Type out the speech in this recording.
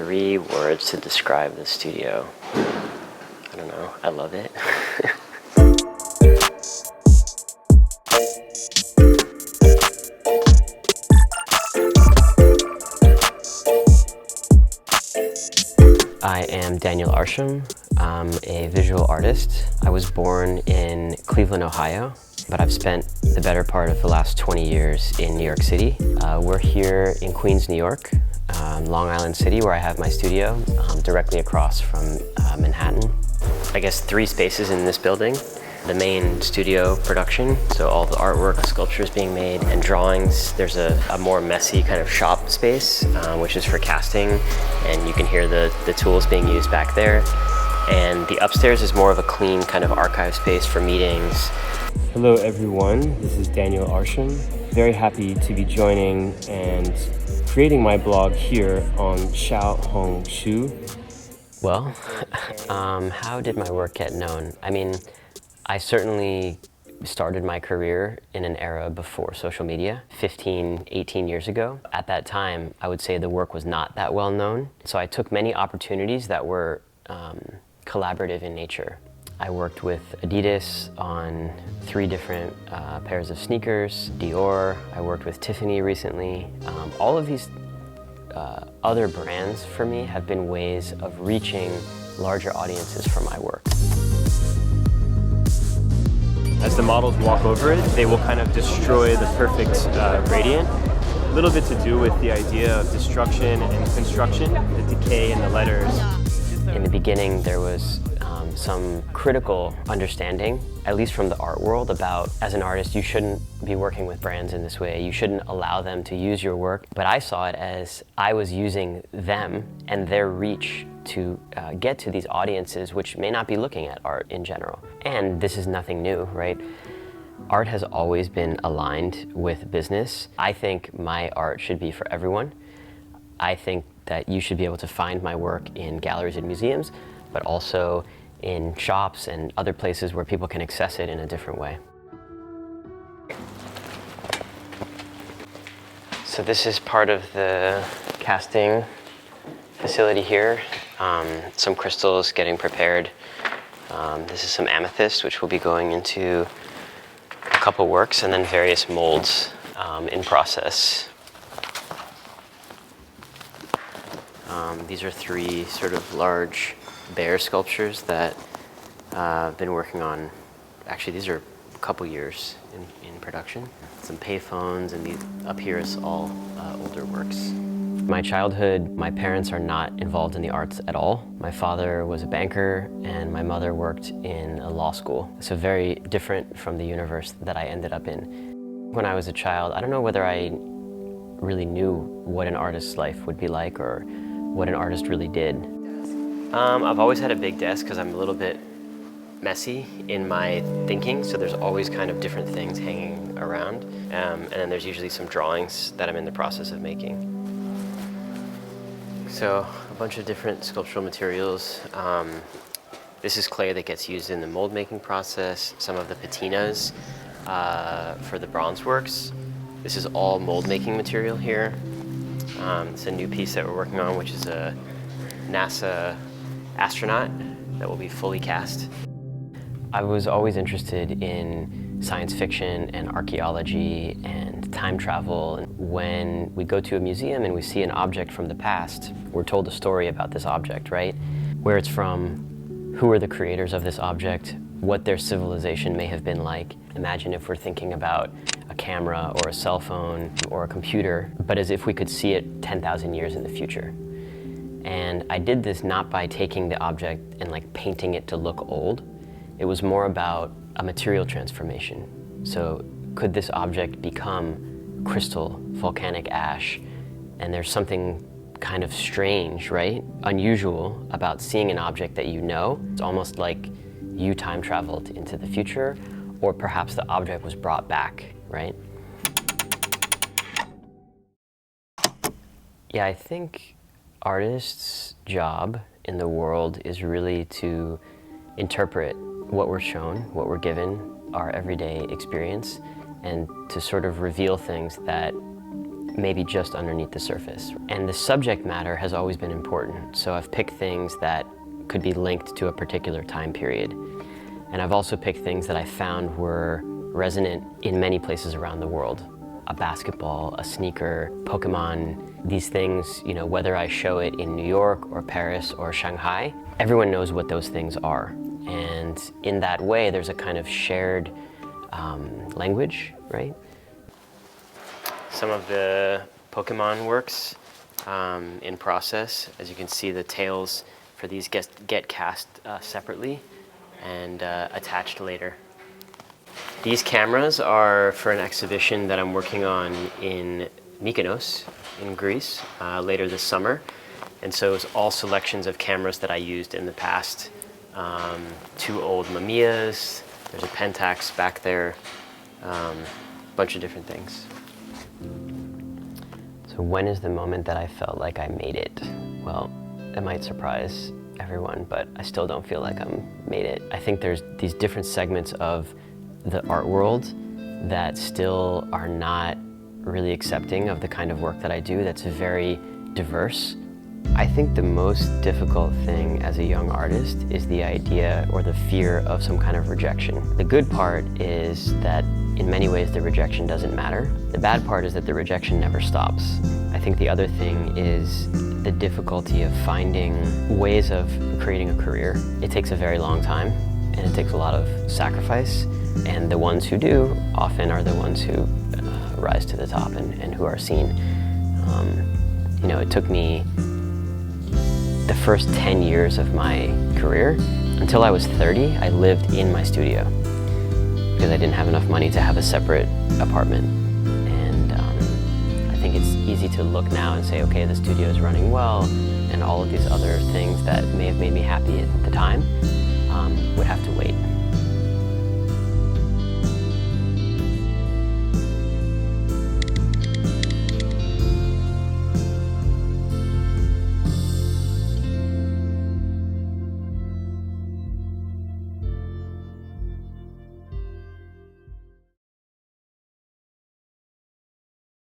3 words to describe the studio. I don't know, I love it. I am Daniel Arsham. I'm a visual artist. I was born in Cleveland, Ohio, but I've spent the better part of the last 20 years in New York City. We're here in Queens, New York, Long Island City, where I have my studio, directly across from Manhattan. I guess 3 spaces in this building. The main studio production, so all the artwork, sculptures being made, and drawings. There's a more messy kind of shop space, which is for casting, and you can hear the tools being used back there. And the upstairs is more of a clean kind of archive space for meetings. Hello everyone, this is Daniel Arsham. Very happy to be joining and creating my blog here on Xiaohongshu. Well, how did my work get known? I mean, I certainly started my career in an era before social media, 15, 18 years ago. At that time, I would say the work was not that well known. So I took many opportunities that were collaborative in nature. I worked with Adidas on 3 different pairs of sneakers, Dior. I worked with Tiffany recently. All of these other brands for me have been ways of reaching larger audiences for my work. As the models walk over it, they will kind of destroy the perfect gradient. A little bit to do with the idea of destruction and construction, the decay in the letters. In the beginning, there was some critical understanding, at least from the art world, about as an artist, you shouldn't be working with brands in this way. You shouldn't allow them to use your work. But I saw it as I was using them and their reach to get to these audiences which may not be looking at art in general. And this is nothing new, right? Art has always been aligned with business. I think my art should be for everyone. I think that you should be able to find my work in galleries and museums, but also in shops and other places where people can access it in a different way. So this is part of the casting facility here. Some crystals getting prepared. This is some amethyst, which will be going into a couple works, and then various molds in process. These are 3 sort of large bear sculptures that I've been working on. Actually, these are a couple years in production. Some payphones, and up here is all older works. My childhood, my parents are not involved in the arts at all. My father was a banker and my mother worked in a law school. So very different from the universe that I ended up in. When I was a child, I don't know whether I really knew what an artist's life would be like or what an artist really did. I've always had a big desk because I'm a little bit messy in my thinking, so there's always kind of different things hanging around. And then there's usually some drawings that I'm in the process of making. So a bunch of different sculptural materials. This is clay that gets used in the mold making process. Some of the patinas for the bronze works. This is all mold making material here. It's a new piece that we're working on, which is a NASA astronaut that will be fully cast. I was always interested in science fiction and archaeology and time travel. When we go to a museum and we see an object from the past, we're told a story about this object, right? Where it's from, who are the creators of this object, what their civilization may have been like. Imagine if we're thinking about a camera or a cell phone or a computer, but as if we could see it 10,000 years in the future. And I did this not by taking the object and like painting it to look old. It was more about a material transformation. So could this object become crystal, volcanic ash? And there's something kind of strange, right? Unusual about seeing an object that you know. It's almost like you time traveled into the future, or perhaps the object was brought back, right? Yeah, I think artists' job in the world is really to interpret what we're shown, what we're given, our everyday experience, and to sort of reveal things that maybe just underneath the surface. And the subject matter has always been important. So I've picked things that could be linked to a particular time period. And I've also picked things that I found were resonant in many places around the world. A basketball, a sneaker, Pokemon, these things, you know, whether I show it in New York or Paris or Shanghai, everyone knows what those things are. And in that way, there's a kind of shared language, right? Some of the Pokemon works in process. As you can see, the tails for these get cast separately and attached later. These cameras are for an exhibition that I'm working on in Mykonos in Greece later this summer. And so it's all selections of cameras that I used in the past. 2 old Mamiyas, there's a Pentax back there, bunch of different things. So when is the moment that I felt like I made it? Well, it might surprise everyone, but I still don't feel like I'm made it. I think there's these different segments of the art world that still are not really accepting of the kind of work that I do that's very diverse. I think the most difficult thing as a young artist is the idea or the fear of some kind of rejection. The good part is that in many ways the rejection doesn't matter. The bad part is that the rejection never stops. I think the other thing is the difficulty of finding ways of creating a career. It takes a very long time and it takes a lot of sacrifice, and the ones who do often are the ones who rise to the top and who are seen. You know, it took me the first 10 years of my career. Until I was 30, I lived in my studio because I didn't have enough money to have a separate apartment. And I think it's easy to look now and say, okay, the studio is running well, and all of these other things that may have made me happy at the time would have to wait.